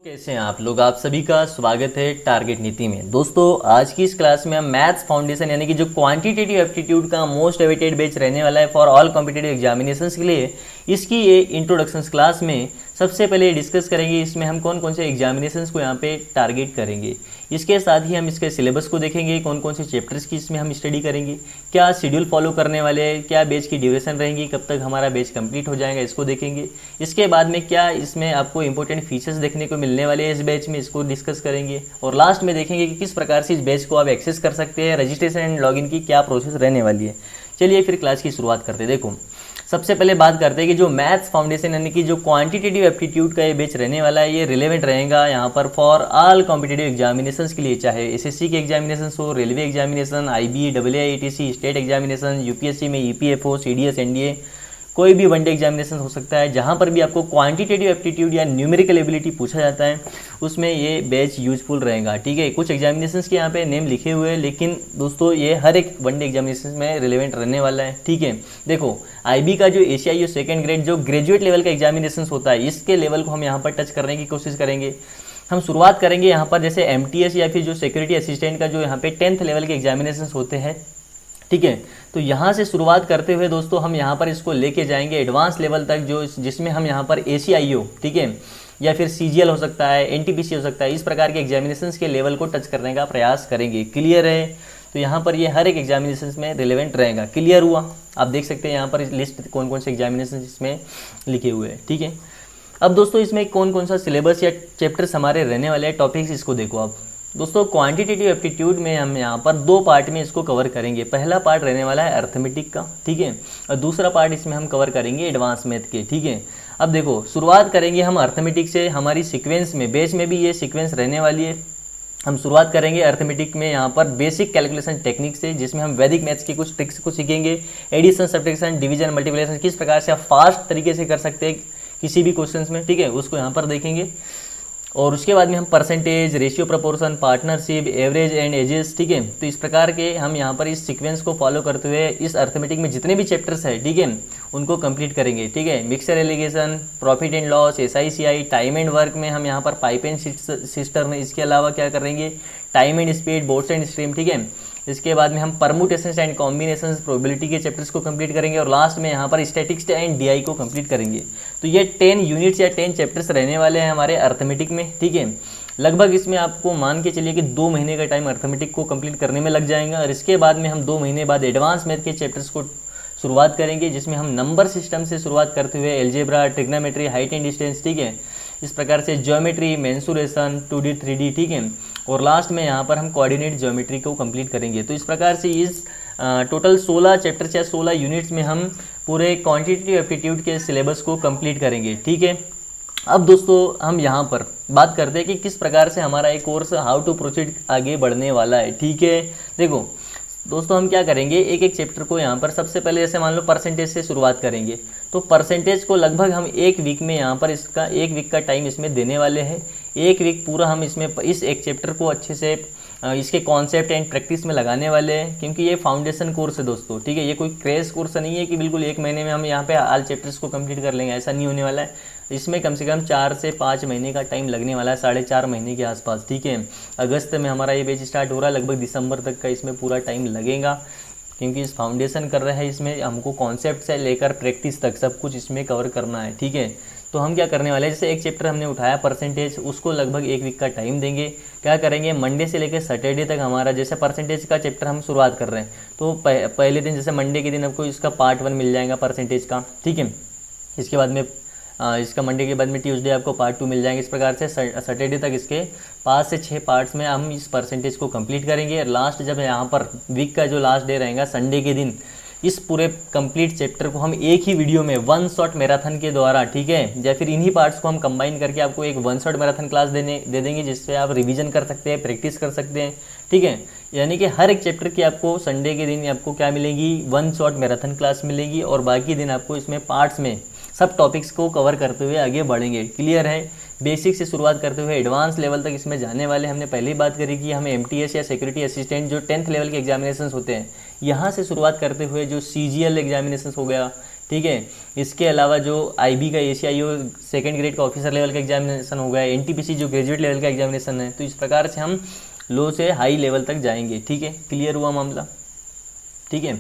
कैसे हैं आप लोग। आप सभी का स्वागत है टारगेट नीति में। दोस्तों आज की इस क्लास में हम मैथ्स फाउंडेशन यानी कि जो क्वांटिटेटिव एप्टीट्यूड का मोस्ट अवेटेड बैच रहने वाला है फॉर ऑल कॉम्पिटिटिव एग्जामिनेशंस के लिए, इसकी ये इंट्रोडक्शन क्लास में सबसे पहले डिस्कस करेंगे इसमें हम कौन कौन से एग्जामिनेशंस को यहाँ पे टारगेट करेंगे। इसके साथ ही हम इसके सिलेबस को देखेंगे, कौन कौन से चैप्टर्स की इसमें हम स्टडी करेंगे, क्या शेड्यूल फॉलो करने वाले हैं, क्या बैच की ड्यूरेशन रहेंगी, कब तक हमारा बैच कंप्लीट हो जाएगा, इसको देखेंगे। इसके बाद में क्या इसमें आपको इंपॉर्टेंट फीचर्स देखने को मिलने वाले हैं इस बैच में, इसको डिस्कस करेंगे। और लास्ट में देखेंगे कि किस प्रकार से इस बैच को आप एक्सेस कर सकते हैं, रजिस्ट्रेशन एंड लॉगिन की क्या प्रोसेस रहने वाली है। चलिए फिर क्लास की शुरुआत करते हैं। देखो सबसे पहले बात करते हैं कि जो मैथ्स फाउंडेशन यानी कि जो क्वांटिटेटिव एप्टीट्यूड का ये बैच रहने वाला है, ये रिलेवेंट रहेगा यहाँ पर फॉर ऑल कॉम्पिटिटिव एग्जामिनेशंस के लिए, चाहे एसएससी के एग्जामिनेशन हो, railway examination, IB, AAITC, state examination, UPSC में ईपीएफओ, सीडीएस, एनडीए, कोई भी वनडे एग्जामिनेशन हो सकता है। जहां पर भी आपको क्वांटिटेटिव एप्टीट्यूड या न्यूमेरिकल एबिलिटी पूछा जाता है उसमें ये बैच यूजफुल रहेगा। ठीक है, कुछ एग्जामिनेशंस के यहाँ पे नेम लिखे हुए हैं, लेकिन दोस्तों ये हर एक वनडे एग्जामिनेशन में रिलेवेंट रहने वाला है। ठीक है, देखो आईबी का जो एशियाई सेकंड ग्रेड जो ग्रेजुएट लेवल का एग्जामिनेशन होता है, इसके लेवल को हम यहाँ पर टच करने की कोशिश करेंगे। हम शुरुआत करेंगे यहाँ पर जैसे एमटीएस या फिर जो सिक्योरिटी असिस्टेंट का जो यहाँ पे 10th लेवल के एग्जामिनेशन होते हैं। ठीक है, तो यहाँ से शुरुआत करते हुए दोस्तों हम यहाँ पर इसको लेके जाएंगे एडवांस लेवल तक, जो जिसमें हम यहाँ पर ACIO, ठीक है, या फिर CGL हो सकता है, NTPC हो सकता है, इस प्रकार के एग्जामिनेशंस के लेवल को टच करने का प्रयास करेंगे। क्लियर है? तो यहाँ पर ये हर एक एग्जामिनेशंस में रिलेवेंट रहेगा। क्लियर हुआ? आप देख सकते हैं यहाँ पर लिस्ट कौन कौन से एग्जामिनेशन इसमें लिखे हुए हैं। ठीक है, अब दोस्तों इसमें कौन कौन सा सिलेबस या चैप्टर्स हमारे रहने वाले हैं, टॉपिक्स, इसको देखो आप। दोस्तों क्वांटिटेटिव एप्टीट्यूड में हम यहाँ पर दो पार्ट में इसको कवर करेंगे। पहला पार्ट रहने वाला है अर्थमेटिक का, ठीक है, और दूसरा पार्ट इसमें हम कवर करेंगे एडवांस मैथ के। ठीक है, अब देखो शुरुआत करेंगे हम अर्थमेटिक से। हमारी सीक्वेंस में बेस में भी ये सीक्वेंस रहने वाली है। हम शुरुआत करेंगे अर्थमेटिक में यहाँ पर बेसिक कैलकुलेशन टेक्निक से, जिसमें हम वैदिक मैथ्स की कुछ ट्रिक्स को सीखेंगे। एडिशन, सब्ट्रैक्शन, डिवीजन, मल्टीप्लिकेशन किस प्रकार से आप फास्ट तरीके से कर सकते हैं किसी भी क्वेश्चन में, ठीक है, उसको यहाँ पर देखेंगे। और उसके बाद में हम percentage, ratio, proportion, partnership, average and ages, ठीक है, तो इस प्रकार के हम यहाँ पर इस सीक्वेंस को फॉलो करते हुए इस अर्थमेटिक में जितने भी चैप्टर्स है, ठीक है, उनको कंप्लीट करेंगे। ठीक है, mixture alligation, profit and loss, SICI, time and work में हम यहाँ पर पाइप एंड सिस्टम में, इसके अलावा क्या करेंगे, time and speed, boats and stream, ठीक है। इसके बाद में हम परमुटेशंस एंड कॉम्बिनेशंस, प्रोबेबिलिटी के चैप्टर्स को कंप्लीट करेंगे और लास्ट में यहाँ पर स्टैटिस्टिक्स एंड DI को कंप्लीट करेंगे। तो ये 10 यूनिट्स या 10 चैप्टर्स रहने वाले हैं हमारे अर्थमेटिक में। ठीक है, लगभग इसमें आपको मान के चलिए कि 2 महीने का टाइम अर्थमेटिक को कंप्लीट करने में लग जाएगा। और इसके बाद में हम 2 महीने बाद एडवांस मैथ के चैप्टर्स को शुरुआत करेंगे, जिसमें हम नंबर सिस्टम से शुरुआत करते हुए algebra, trigonometry, height and distance, ठीक है, इस प्रकार से ज्योमेट्री, मेंसुरेशन, 2D 3D, ठीक है, और लास्ट में यहाँ पर हम कोऑर्डिनेट ज्योमेट्री को कंप्लीट करेंगे। तो इस प्रकार से इस टोटल 16 चैप्टर्स या 16 यूनिट्स में हम पूरे क्वांटिटेटिव एप्टीट्यूड के सिलेबस को कंप्लीट करेंगे। ठीक है, अब दोस्तों हम यहाँ पर बात करते हैं कि किस प्रकार से हमारा एक कोर्स हाउ टू प्रोसीड आगे बढ़ने वाला है। ठीक है, देखो दोस्तों हम क्या करेंगे, एक एक चैप्टर को यहाँ पर सबसे पहले जैसे मान लो परसेंटेज से शुरुआत करेंगे। तो परसेंटेज को लगभग हम 1 वीक में यहाँ पर इसका 1 वीक का टाइम इसमें देने वाले हैं। 1 वीक पूरा हम इसमें इस एक चैप्टर को अच्छे से इसके कॉन्सेप्ट एंड प्रैक्टिस में लगाने वाले हैं, क्योंकि ये फाउंडेशन कोर्स है दोस्तों। ठीक है, ये कोई क्रैश कोर्स नहीं है कि बिल्कुल 1 महीने में हम यहाँ पे ऑल चैप्टर्स को कंप्लीट कर लेंगे, ऐसा नहीं होने वाला है। इसमें कम से कम 4 से 5 महीने का टाइम लगने वाला है, 4.5 महीने के आसपास। ठीक है, अगस्त में हमारा ये बैच स्टार्ट हो रहा है, लगभग दिसंबर तक का इसमें पूरा टाइम लगेगा, क्योंकि इस फाउंडेशन कर रहे हैं, इसमें हमको कॉन्सेप्ट से लेकर प्रैक्टिस तक सब कुछ इसमें कवर करना है। ठीक है, तो हम क्या करने वाले हैं, जैसे एक चैप्टर हमने उठाया परसेंटेज, उसको लगभग 1 वीक का टाइम देंगे। क्या करेंगे, मंडे से लेकर सैटरडे तक हमारा जैसे परसेंटेज का चैप्टर हम शुरुआत कर रहे हैं, तो पहले दिन जैसे मंडे के दिन आपको इसका पार्ट 1 मिल जाएगा परसेंटेज का। ठीक है, इसके बाद में इसका मंडे के बाद में ट्यूसडे आपको पार्ट 2 मिल जाएंगे। इस प्रकार से सैटरडे तक इसके 5 से 6 पार्ट्स में हम इस परसेंटेज को कंप्लीट करेंगे। और लास्ट जब यहाँ पर वीक का जो लास्ट डे रहेगा संडे के दिन, इस पूरे कंप्लीट चैप्टर को हम एक ही वीडियो में 1 शॉट मैराथन के द्वारा, ठीक है, या फिर इन्हीं पार्ट्स को हम कंबाइन करके आपको एक 1 शॉट मैराथन क्लास दे देंगे, जिससे आप रिवीजन कर सकते हैं, प्रैक्टिस कर सकते हैं। ठीक है, यानी कि हर एक चैप्टर की आपको संडे के दिन आपको क्या मिलेगी, 1 शॉट मैराथन क्लास मिलेगी, और बाकी दिन आपको इसमें पार्ट्स में सब टॉपिक्स को कवर करते हुए आगे बढ़ेंगे। क्लियर है? बेसिक से शुरुआत करते हुए एडवांस लेवल तक इसमें जाने वाले। हमने पहले ही बात करी कि हम MTS या सिक्योरिटी असिस्टेंट जो 10th लेवल के एग्जामिनेशंस होते हैं, यहाँ से शुरुआत करते हुए जो CGL एग्जामिनेशंस हो गया, ठीक है। इसके अलावा जो IB का ACIO सेकेंड ग्रेड का ऑफिसर लेवल का एग्जामिनेशन होगा, NTPC जो ग्रेजुएट लेवल का एग्जामिनेशन है। तो इस प्रकार से हम लो से हाई लेवल तक जाएंगे, ठीक है। क्लियर हुआ मामला, ठीक है।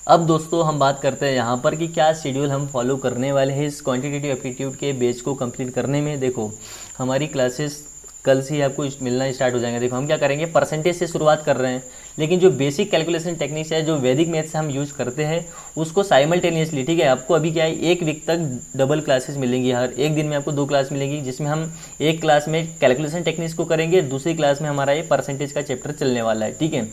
अब दोस्तों हम बात करते हैं यहाँ पर कि क्या शेड्यूल हम फॉलो करने वाले हैं इस क्वांटिटेटिव एप्टीट्यूड के बेच को कंप्लीट करने में। देखो हमारी क्लासेस कल से ही आपको मिलना स्टार्ट हो जाएंगे। देखो हम क्या करेंगे, परसेंटेज से शुरुआत कर रहे हैं, लेकिन जो बेसिक कैलकुलेशन टेक्निक्स है, जो वैदिक मैथ से हम यूज़ करते हैं, उसको साइमल्टेनियसली, ठीक है। आपको अभी क्या है, एक वीक तक डबल क्लासेस मिलेंगी, हर एक दिन में आपको 2 क्लास मिलेंगी, जिसमें हम एक क्लास में कैलकुलेशन टेक्निक्स को करेंगे, दूसरी क्लास में हमारा ये परसेंटेज का चैप्टर चलने वाला है, ठीक है।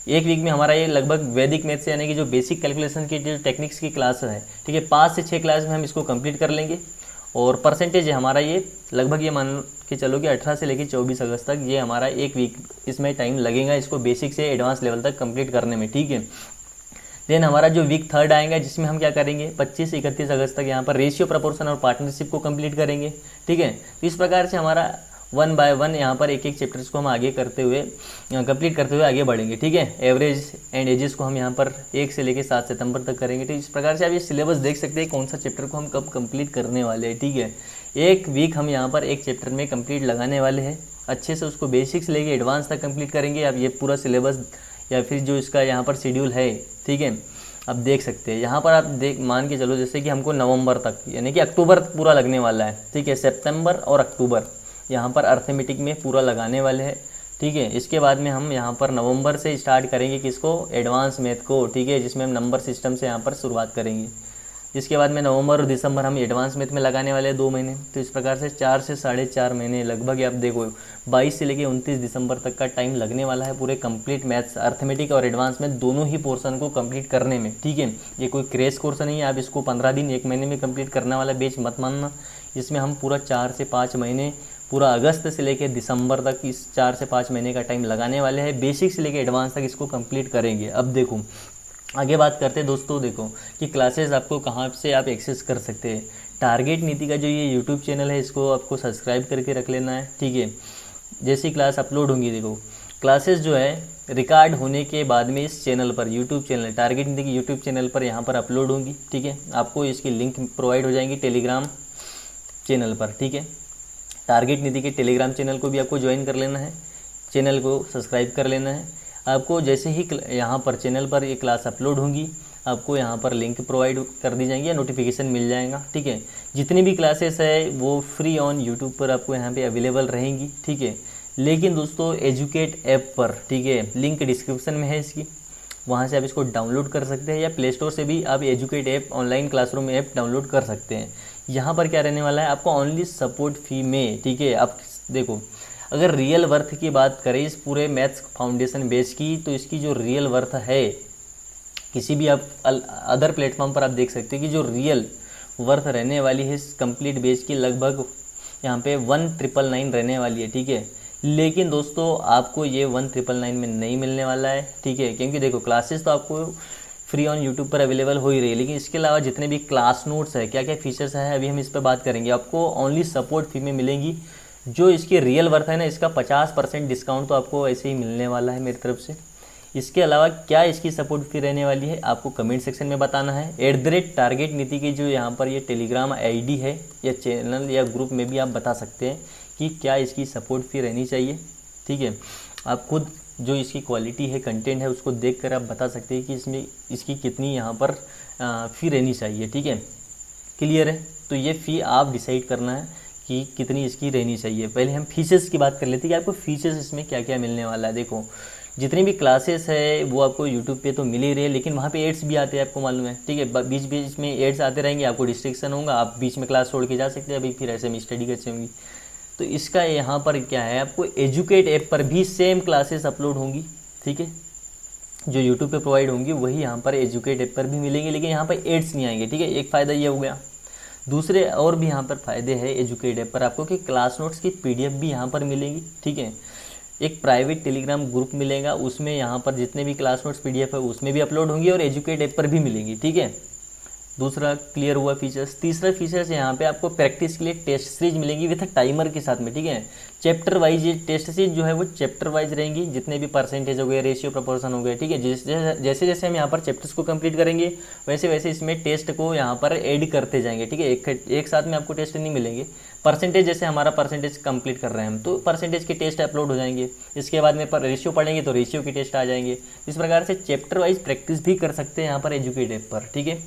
एक वीक में हमारा ये लगभग वैदिक मैथ से यानी कि जो बेसिक कैलकुलेशन की जो टेक्निक्स की क्लास है, ठीक है, 5 से 6 क्लास में हम इसको कंप्लीट कर लेंगे। और परसेंटेज है हमारा ये लगभग, ये मान के चलो कि 18 से लेकर 24 अगस्त तक ये हमारा एक वीक इसमें टाइम लगेगा इसको बेसिक से एडवांस लेवल तक कंप्लीट करने में, ठीक है। देन हमारा जो वीक 3 आएगा, जिसमें हम क्या करेंगे, 25 से 31 अगस्त तक यहाँ पर रेशियो, प्रपोर्शन और पार्टनरशिप को कंप्लीट करेंगे, ठीक है। तो इस प्रकार से हमारा 1 बाय 1 यहाँ पर एक एक चैप्टर्स को हम आगे करते हुए कंप्लीट करते हुए आगे बढ़ेंगे, ठीक है। एवरेज एंड एजेस को हम यहाँ पर 1 से लेकर 7 सितंबर तक करेंगे। तो इस प्रकार से आप ये सिलेबस देख सकते हैं कौन सा चैप्टर को हम कब कंप्लीट करने वाले हैं, ठीक है। एक वीक हम यहाँ पर एक चैप्टर में कंप्लीट लगाने वाले हैं, अच्छे से उसको बेसिक से लेके एडवांस तक कंप्लीट करेंगे। आप ये पूरा सिलेबस या फिर जो इसका यहाँ पर शेड्यूल है, ठीक है, आप देख सकते हैं। यहाँ पर आप मान के चलो जैसे कि हमको नवंबर तक यानी कि अक्टूबर पूरा लगने वाला है, ठीक है। सितंबर और अक्टूबर यहाँ पर अर्थमेटिक में पूरा लगाने वाले हैं, ठीक है। इसके बाद में हम यहाँ पर नवंबर से स्टार्ट करेंगे किसको, एडवांस मैथ को, ठीक है, जिसमें हम नंबर सिस्टम से यहाँ पर शुरुआत करेंगे। इसके बाद में नवंबर और दिसंबर हम एडवांस मैथ में लगाने वाले हैं 2 महीने। तो इस प्रकार से 4 से 4.5 महीने लगभग आप देखो 22 से लेकर 29 दिसंबर तक का टाइम लगने वाला है पूरे कंप्लीट मैथ्स, अर्थमेटिक और एडवांस मैथ दोनों ही पोर्सन को कंप्लीट करने में, ठीक है। ये कोई क्रैश कोर्स नहीं है, आप इसको 15 दिन 1 महीने में कंप्लीट करने वाला बेच मत मानना। इसमें हम पूरा 4 से 5 महीने, पूरा अगस्त से लेकर दिसंबर तक इस 4 से 5 महीने का टाइम लगाने वाले हैं, बेसिक से लेकर एडवांस तक इसको कंप्लीट करेंगे। अब देखो आगे बात करते हैं दोस्तों, देखो कि क्लासेस आपको कहाँ से आप एक्सेस कर सकते हैं। टारगेट नीति का जो ये यूट्यूब चैनल है, इसको आपको सब्सक्राइब करके रख लेना है, ठीक है। जैसी क्लास अपलोड होंगी, देखो क्लासेस जो है रिकॉर्ड होने के बाद में इस चैनल पर, यूट्यूब चैनल टारगेट नीति की यूट्यूब चैनल पर यहाँ पर अपलोड होंगी, ठीक है। आपको इसकी लिंक प्रोवाइड हो जाएंगी टेलीग्राम चैनल पर, ठीक है। टारगेट नीति के टेलीग्राम चैनल को भी आपको ज्वाइन कर लेना है, चैनल को सब्सक्राइब कर लेना है। आपको जैसे ही यहाँ पर चैनल पर ये क्लास अपलोड होंगी, आपको यहाँ पर लिंक प्रोवाइड कर दी जाएंगी या नोटिफिकेशन मिल जाएगा, ठीक है। जितनी भी क्लासेस है वो फ्री ऑन यूट्यूब पर आपको यहाँ पे अवेलेबल रहेंगी, ठीक है। लेकिन दोस्तों एजुकेट ऐप पर, ठीक है, लिंक डिस्क्रिप्शन में है इसकी, वहाँ से आप इसको डाउनलोड कर सकते हैं, या प्ले स्टोर से भी आप educate app online classroom app download कर सकते हैं। यहाँ पर क्या रहने वाला है, आपको ओनली सपोर्ट फी में, ठीक है। आप देखो अगर रियल वर्थ की बात करें इस पूरे मैथ्स फाउंडेशन बेस की, तो इसकी जो रियल वर्थ है किसी भी आप अदर प्लेटफॉर्म पर आप देख सकते हैं कि जो रियल वर्थ रहने वाली है इस कंप्लीट बेस की लगभग यहाँ पे 1999 रहने वाली है, ठीक है। लेकिन दोस्तों आपको ये 1999 में नहीं मिलने वाला है, ठीक है, क्योंकि देखो क्लासेस तो आपको फ्री ऑन यूट्यूब पर अवेलेबल हो ही रही है, लेकिन इसके अलावा जितने भी क्लास नोट्स है, क्या क्या फीचर्स है, अभी हम इस पर बात करेंगे। आपको ओनली सपोर्ट फी में मिलेंगी। जो इसकी रियल वर्थ है ना, इसका 50% डिस्काउंट तो आपको ऐसे ही मिलने वाला है मेरी तरफ से। इसके अलावा क्या इसकी सपोर्ट फी रहने वाली है आपको कमेंट सेक्शन में बताना है। @टारगेट नीति की जो यहाँ पर ये टेलीग्राम आईडी है या चैनल या ग्रुप में भी आप बता सकते हैं कि क्या इसकी सपोर्ट फी रहनी चाहिए, ठीक है। आप खुद जो इसकी क्वालिटी है, कंटेंट है, उसको देख कर आप बता सकते हैं कि इसमें इसकी कितनी यहाँ पर फ़ी रहनी चाहिए, ठीक है। क्लियर है, तो ये फ़ी आप डिसाइड करना है कि कितनी इसकी रहनी चाहिए। पहले हम फीचर्स की बात कर लेते हैं कि आपको फीचर्स इसमें क्या क्या मिलने वाला है। देखो जितनी भी क्लासेस है वो आपको यूट्यूब पे तो मिल ही रही है, लेकिन वहाँ पे एड्स भी आते हैं, आपको मालूम है, ठीक है। बीच बीच में एड्स आते रहेंगे, आपको डिस्ट्रिक्शन होगा, आप बीच में क्लास छोड़ के जा सकते हैं, अभी फिर ऐसे में स्टडी कैसे होंगी। तो इसका यहाँ पर क्या है, आपको एजुकेट ऐप पर भी सेम क्लासेस अपलोड होंगी, ठीक है। जो यूट्यूब पे प्रोवाइड होंगी वही यहाँ पर एजुकेट ऐप पर भी मिलेंगे, लेकिन यहाँ पर एड्स नहीं आएंगे, ठीक है। एक फ़ायदा ये हो गया। दूसरे और भी यहाँ पर फ़ायदे हैं एजुकेट ऐप पर आपको कि क्लास नोट्स की PDF भी यहाँ पर मिलेंगी, ठीक है। एक प्राइवेट टेलीग्राम ग्रुप मिलेगा, उसमें यहाँ पर जितने भी क्लास नोट्स PDF है उसमें भी अपलोड होंगी और एजुकेट ऐप पर भी मिलेंगी, ठीक है। दूसरा क्लियर हुआ फीचर्स। तीसरा फीचर्स यहाँ पे आपको प्रैक्टिस के लिए टेस्ट सीरीज मिलेंगी विथ टाइमर के साथ में, ठीक है। चैप्टर वाइज ये टेस्ट सीरीज जो है वो चैप्टर वाइज रहेंगी, जितने भी परसेंटेज हो गए, रेशियो प्रोपोर्शन हो गए, ठीक है। जैसे जैसे हम यहाँ पर चैप्टर्स को कंप्लीट करेंगे वैसे वैसे इसमें टेस्ट को यहाँ पर ऐड करते जाएंगे, ठीक है। एक साथ में आपको टेस्ट नहीं मिलेंगे। परसेंटेज जैसे हमारा परसेंटेज कंप्लीट कर रहे हैं हम, तो परसेंटेज के टेस्ट अपलोड हो जाएंगे। इसके बाद में रेशियो पढ़ेंगे तो रेशियो के टेस्ट आ जाएंगे। इस प्रकार से चैप्टर वाइज प्रैक्टिस भी कर सकते हैं यहाँ पर एजुकेट ऐप पर, ठीक है।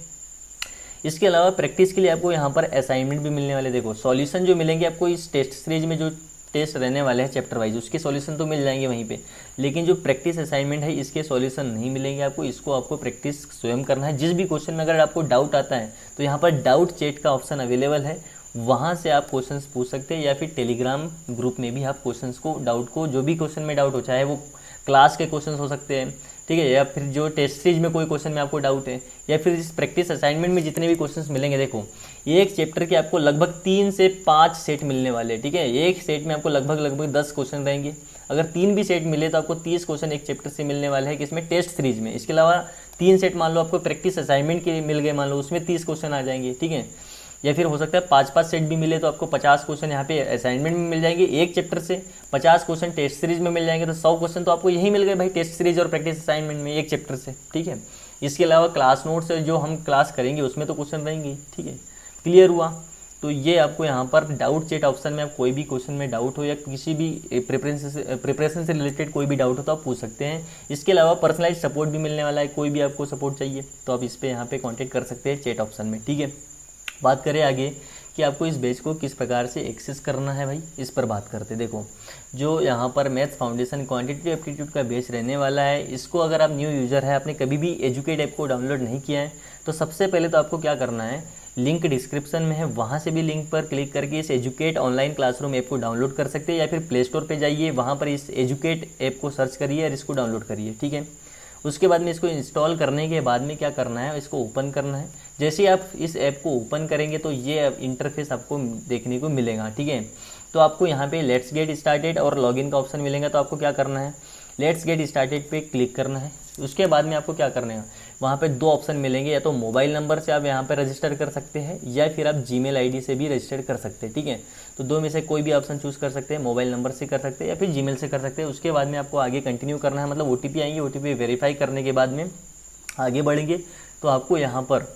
इसके अलावा प्रैक्टिस के लिए आपको यहाँ पर असाइनमेंट भी मिलने वाले। देखो सॉल्यूशन जो मिलेंगे आपको इस टेस्ट सीरीज में, जो टेस्ट रहने वाले हैं चैप्टर वाइज, उसके सॉल्यूशन तो मिल जाएंगे वहीं पे, लेकिन जो प्रैक्टिस असाइनमेंट है इसके सॉल्यूशन नहीं मिलेंगे आपको। इसको आपको प्रैक्टिस स्वयं करना है। जिस भी क्वेश्चन में अगर आपको डाउट आता है तो यहाँ पर डाउट चैट का ऑप्शन अवेलेबल है, वहाँ से आप क्वेश्चंस पूछ सकते हैं, या फिर टेलीग्राम ग्रुप में भी आप क्वेश्चंस को, डाउट को, जो भी क्वेश्चन में डाउट हो, चाहे वो क्लास के क्वेश्चंस हो सकते हैं, ठीक है, या फिर जो टेस्ट सीरीज में कोई क्वेश्चन में आपको डाउट है, या फिर इस प्रैक्टिस असाइनमेंट में जितने भी क्वेश्चंस मिलेंगे। देखो एक चैप्टर के आपको लगभग 3 से 5 सेट मिलने वाले हैं, ठीक है। एक सेट में आपको लगभग 10 क्वेश्चन रहेंगे। अगर 3 भी सेट मिले तो आपको 30 क्वेश्चन एक चैप्टर से मिलने वाले हैं, किसमें, टेस्ट सीरीज में। इसके अलावा 3 सेट मान लो आपको प्रैक्टिस असाइनमेंट के लिए मिल गए, मान लो उसमें 30 क्वेश्चन आ जाएंगे, ठीक है। या फिर हो सकता है 5-5 सेट भी मिले तो आपको 50 क्वेश्चन यहाँ पे असाइनमेंट में मिल जाएंगे एक चैप्टर से, 50 क्वेश्चन टेस्ट सीरीज में मिल जाएंगे, तो 100 क्वेश्चन तो आपको यही मिल गए भाई टेस्ट सीरीज और प्रैक्टिस असाइनमेंट में एक चैप्टर से, ठीक है। इसके अलावा क्लास नोट्स जो हम क्लास करेंगे उसमें तो क्वेश्चन रहेंगे, ठीक है। क्लियर हुआ। तो ये आपको यहाँ पर डाउट चैट ऑप्शन में आप कोई भी क्वेश्चन में डाउट हो या किसी भी प्रिपरेशन से रिलेटेड कोई भी डाउट हो तो आप पूछ सकते हैं। इसके अलावा पर्सनलाइज सपोर्ट भी मिलने वाला है, कोई भी आपको सपोर्ट चाहिए तो आप इस पर यहाँ पे कॉन्टेक्ट कर सकते हैं चैट ऑप्शन में, ठीक है। बात करें आगे कि आपको इस बैच को किस प्रकार से एक्सेस करना है भाई, इस पर बात करते। देखो जो यहाँ पर मैथ्स फाउंडेशन क्वांटिटेटिव एप्टीट्यूड का बैच रहने वाला है, इसको अगर आप न्यू यूज़र है, आपने कभी भी एजुकेट ऐप को डाउनलोड नहीं किया है, तो सबसे पहले तो आपको क्या करना है, लिंक डिस्क्रिप्शन में है, वहाँ से भी लिंक पर क्लिक करके इस एजुकेट ऑनलाइन क्लासरूम ऐप को डाउनलोड कर सकते हैं, या फिर प्ले स्टोर पर जाइए, वहाँ पर इस एजुकेट ऐप को सर्च करिए और इसको डाउनलोड करिए, ठीक है। उसके बाद में इसको इंस्टॉल करने के बाद में क्या करना है, इसको ओपन करना है। जैसे ही आप इस ऐप को ओपन करेंगे तो ये इंटरफेस आपको देखने को मिलेगा, ठीक है। तो आपको यहाँ पे लेट्स गेट स्टार्टेड और लॉगिन का ऑप्शन मिलेगा, तो आपको क्या करना है, लेट्स गेट स्टार्टेड पे क्लिक करना है। उसके बाद में आपको क्या करना है, वहाँ पे 2 ऑप्शन मिलेंगे, या तो मोबाइल नंबर से आप यहाँ पे रजिस्टर कर सकते हैं, या फिर आप जीमेल आईडी से भी रजिस्टर कर सकते हैं, ठीक है। तो 2 में से कोई भी ऑप्शन चूज़ कर सकते हैं, मोबाइल नंबर से कर सकते हैं या फिर जीमेल से कर सकते हैं। उसके बाद में आपको आगे कंटिन्यू करना है, मतलब OTP आएंगे, OTP वेरीफाई करने के बाद में आगे बढ़ेंगे। तो आपको यहाँ पर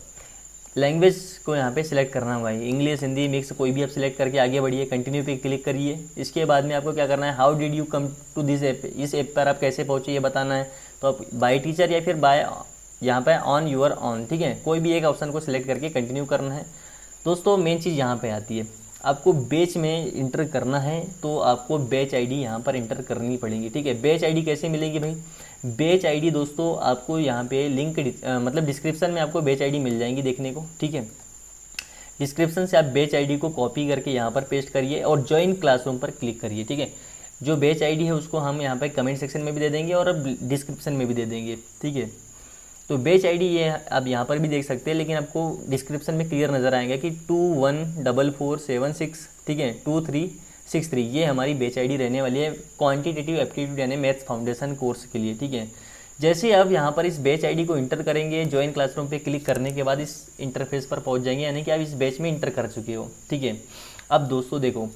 लैंग्वेज को यहाँ पे सिलेक्ट करना होगा, इंग्लिश हिंदी मिक्स कोई भी आप सिलेक्ट करके आगे बढ़िए, कंटिन्यू पे क्लिक करिए। इसके बाद में आपको क्या करना है, how did you come to this app, इस ऐप पर आप कैसे पहुँचे ये बताना है। तो आप बाय टीचर या फिर बाय यहाँ पे ऑन यूर ऑन, ठीक है, कोई भी एक ऑप्शन को सिलेक्ट करके कंटिन्यू करना है। दोस्तों मेन चीज़ यहाँ पे आती है, आपको बैच में इंटर करना है तो आपको बैच आईडी यहाँ पर इंटर करनी पड़ेगी, ठीक है। बैच आईडी कैसे मिलेगी भाई, बैच आईडी दोस्तों आपको यहाँ पे लिंक मतलब डिस्क्रिप्शन में आपको बैच आईडी मिल जाएंगी देखने को, ठीक है। डिस्क्रिप्शन से आप बैच आईडी को कॉपी करके यहाँ पर पेस्ट करिए और ज्वाइन क्लासरूम पर क्लिक करिए, ठीक है। जो बैच आईडी है उसको हम यहाँ पर कमेंट सेक्शन में भी दे देंगे और डिस्क्रिप्शन में भी दे देंगे, ठीक है। तो बैच आईडी ये आप यहाँ पर भी देख सकते हैं, लेकिन आपको डिस्क्रिप्शन में क्लियर नज़र आएगा कि 214476, ठीक है, 2363, ये हमारी बैच आईडी रहने वाली है क्वांटिटेटिव एप्टीट्यूड यानी मैथ्स फाउंडेशन कोर्स के लिए, ठीक है। जैसे ही आप यहाँ पर इस बैच आईडी को इंटर करेंगे, ज्वाइन क्लासरूम पे क्लिक करने के बाद इस इंटरफेस पर पहुँच जाएंगे, यानी कि आप इस बैच में इंटर कर चुके हो, ठीक है। अब दोस्तों देखो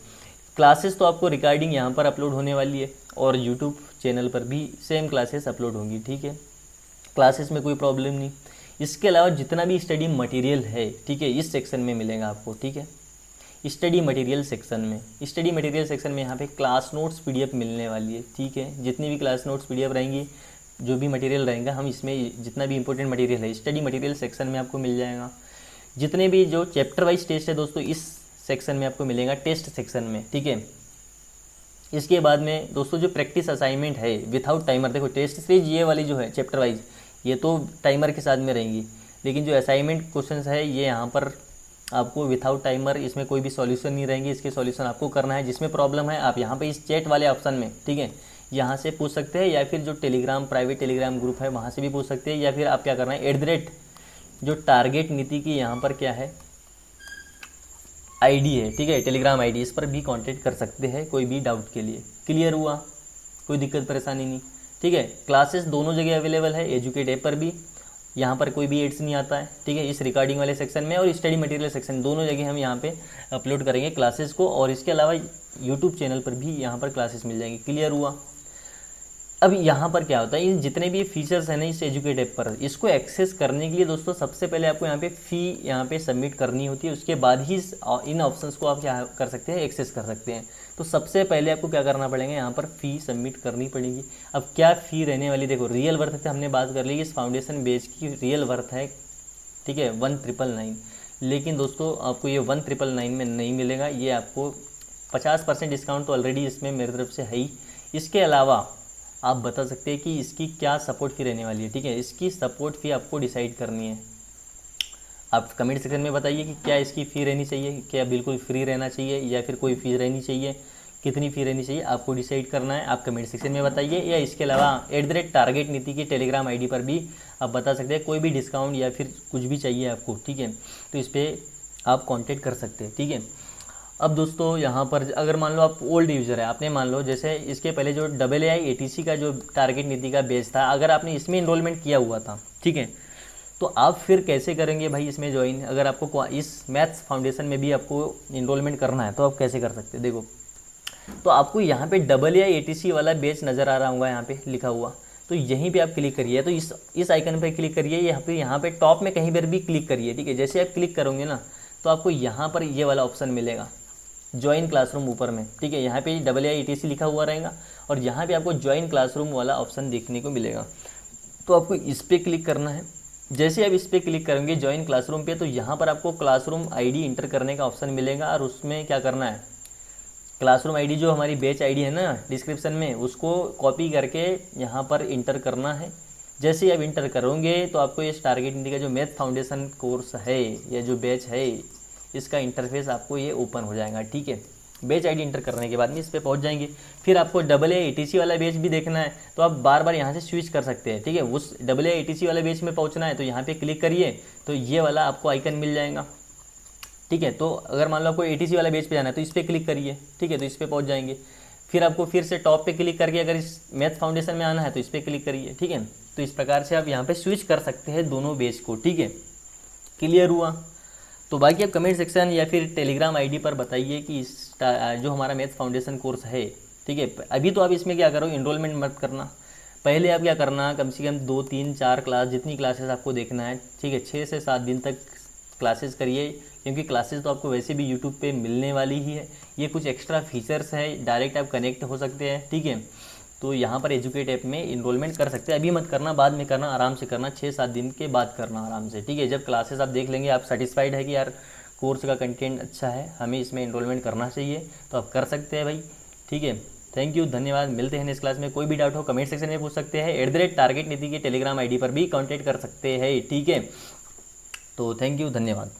क्लासेस तो आपको रिकॉर्डिंग यहाँ पर अपलोड होने वाली है और यूट्यूब चैनल पर भी सेम क्लासेस अपलोड होंगी, ठीक है। क्लासेस में कोई प्रॉब्लम नहीं। इसके अलावा जितना भी स्टडी मटेरियल है, ठीक है, इस सेक्शन में मिलेगा आपको, ठीक है। स्टडी मटेरियल सेक्शन में, स्टडी मटेरियल सेक्शन में यहाँ पे क्लास नोट्स PDF मिलने वाली है, ठीक है। जितनी भी क्लास नोट्स PDF रहेंगी, जो भी मटेरियल रहेगा, हम इसमें जितना भी इंपॉर्टेंट मटेरियल है स्टडी मटेरियल सेक्शन में आपको मिल जाएगा। जितने भी जो चैप्टर वाइज टेस्ट है दोस्तों इस सेक्शन में आपको मिलेगा, टेस्ट सेक्शन में, ठीक है। इसके बाद में दोस्तों जो प्रैक्टिस असाइनमेंट है विथआउट टाइमर, देखो टेस्ट सीरीज ये वाली जो है चैप्टर वाइज ये तो टाइमर के साथ में रहेंगी, लेकिन जो असाइनमेंट क्वेश्चंस है ये यहाँ पर आपको विथआउट टाइमर, इसमें कोई भी सॉल्यूशन नहीं रहेंगे, इसके सॉल्यूशन आपको करना है। जिसमें प्रॉब्लम है आप यहाँ पे इस चैट वाले ऑप्शन में, ठीक है, यहाँ से पूछ सकते हैं, या फिर जो टेलीग्राम प्राइवेट टेलीग्राम ग्रुप है वहाँ से भी पूछ सकते हैं, या फिर आप क्या करना है जो टारगेट नीति की यहाँ पर क्या है ID है, ठीक है, टेलीग्राम ID, इस पर भी कांटेक्ट कर सकते हैं कोई भी डाउट के लिए। क्लियर हुआ, कोई दिक्कत परेशानी नहीं, ठीक है। क्लासेस दोनों जगह अवेलेबल है, एजुकेट ऐप पर भी यहाँ पर कोई भी एड्स नहीं आता है, ठीक है। इस रिकॉर्डिंग वाले सेक्शन में और स्टडी मटेरियल सेक्शन दोनों जगह हम यहाँ पे अपलोड करेंगे क्लासेस को, और इसके अलावा यूट्यूब चैनल पर भी यहाँ पर क्लासेस मिल जाएंगी। क्लियर हुआ? अब यहाँ पर क्या होता है, ये जितने भी फीचर्स हैं ना इस एजुकेट ऐप पर, इसको एक्सेस करने के लिए दोस्तों सबसे पहले आपको यहाँ पे फ़ी यहाँ पे सबमिट करनी होती है। उसके बाद ही इन ऑप्शंस को आप क्या कर सकते हैं, एक्सेस कर सकते हैं। तो सबसे पहले आपको क्या करना पड़ेगा, यहाँ पर फ़ी सबमिट करनी पड़ेगी। अब क्या फ़ी रहने वाली, देखो रियल वर्थ से हमने बात कर ली, इस फाउंडेशन बेच की रियल वर्थ है, ठीक है, 1999। लेकिन दोस्तों आपको ये 1999 में नहीं मिलेगा, ये आपको 50% डिस्काउंट तो ऑलरेडी इसमें मेरी तरफ से है ही। इसके अलावा आप बता सकते हैं कि इसकी क्या सपोर्ट फ़ी रहने वाली है, ठीक है। इसकी सपोर्ट फ़ी आपको डिसाइड करनी है। आप कमेंट सेक्शन में बताइए कि क्या इसकी फ़ी रहनी चाहिए, क्या बिल्कुल फ्री रहना चाहिए या फिर कोई फ़ी रहनी चाहिए, कितनी फ़ी रहनी चाहिए, आपको डिसाइड करना है। आप कमेंट सेक्शन में बताइए, या इसके अलावा @टारगेट नीति की टेलीग्राम आईडी पर भी आप बता सकते हैं। कोई भी डिस्काउंट या फिर कुछ भी चाहिए आपको, ठीक है, तो इस पर आप कॉन्टेक्ट कर सकते हैं, ठीक है। अब दोस्तों यहाँ पर अगर मान लो आप ओल्ड यूज़र है, आपने मान लो जैसे इसके पहले जो AAI-ATC का जो टारगेट नीति का बेस था, अगर आपने इसमें इनरोलमेंट किया हुआ था, ठीक है, तो आप फिर कैसे करेंगे भाई इसमें ज्वाइन? अगर आपको इस मैथ्स फाउंडेशन में भी आपको इनरोलमेंट करना है तो आप कैसे कर सकते हैं? देखो, तो आपको यहाँ पे AAI-ATC वाला बेच नज़र आ रहा होगा, यहाँ पे लिखा हुआ, तो यहीं पे आप क्लिक करिए। तो इस आइकन पे क्लिक करिए, यहाँ पे टॉप में कहीं पर भी क्लिक करिए, ठीक है। जैसे आप क्लिक करोगे ना तो आपको यहाँ पर ये वाला ऑप्शन मिलेगा, ज्वाइन क्लासरूम ऊपर में, ठीक है। यहाँ पे AAI-ATC लिखा हुआ रहेगा और यहाँ पे आपको ज्वाइन क्लासरूम वाला ऑप्शन देखने को मिलेगा। तो आपको इस पर क्लिक करना है। जैसे आप इस पर क्लिक करेंगे ज्वाइन क्लासरूम पे, तो यहाँ पर आपको क्लासरूम आईडी इंटर करने का ऑप्शन मिलेगा, और उसमें क्या करना है, क्लासरूम आईडी जो हमारी बैच आईडी है ना डिस्क्रिप्शन में, उसको कॉपी करके यहाँ पर इंटर करना है। जैसे आप इंटर करोगे तो आपको ये टारगेट नीति का जो मैथ फाउंडेशन कोर्स है या जो बैच है, इसका इंटरफेस आपको ये ओपन हो जाएगा, ठीक है। बैच आईडी इंटर करने के बाद में इस पर पहुंच जाएंगे। फिर आपको AAI-ATC वाला बैच भी देखना है तो आप बार बार यहाँ से स्विच कर सकते हैं, ठीक है। उस AAI-ATC वाले बैच में पहुंचना है तो यहाँ पे क्लिक करिए, तो ये वाला आपको आइकन मिल जाएगा, ठीक है। तो अगर मान लो आपको ATC वाला बैच पे जाना है तो इस पर क्लिक करिए, ठीक है, तो इस पर पहुँच जाएंगे। फिर आपको फिर से टॉप पे क्लिक करके अगर इस मैथ फाउंडेशन में आना है तो इस पर क्लिक करिए, ठीक है। तो इस प्रकार से आप यहाँ पे स्विच कर सकते हैं दोनों बैच को, ठीक है। क्लियर हुआ? तो बाकी आप कमेंट सेक्शन या फिर टेलीग्राम आईडी पर बताइए कि जो हमारा मैथ्स फाउंडेशन कोर्स है, ठीक है। अभी तो आप इसमें क्या करो, इनरोलमेंट मत करना। पहले आप क्या करना, कम से कम 2, 3, 4 क्लास, जितनी क्लासेस आपको देखना है, ठीक है, 6 से 7 दिन तक क्लासेस करिए, क्योंकि क्लासेस तो आपको वैसे भी यूट्यूब पे मिलने वाली ही है। ये कुछ एक्स्ट्रा फीचर्स है, डायरेक्ट आप कनेक्ट हो सकते हैं, ठीक है। तो यहाँ पर एजुकेट ऐप में इनरोलमेंट कर सकते हैं। अभी मत करना, बाद में करना, आराम से करना, 6-7 दिन के बाद करना आराम से, ठीक है। जब क्लासेस आप देख लेंगे, आप सेटिस्फाइड है कि यार कोर्स का कंटेंट अच्छा है, हमें इसमें इनरोलमेंट करना चाहिए, तो आप कर सकते हैं भाई, ठीक है। थैंक यू, धन्यवाद। मिलते हैं नेक्स्ट क्लास में। कोई भी डाउट हो कमेंट सेक्शन में पूछ सकते हैं। @टारगेट नीति की टेलीग्राम आईडी पर भी कांटेक्ट कर सकते हैं, ठीक है। तो थैंक यू, धन्यवाद।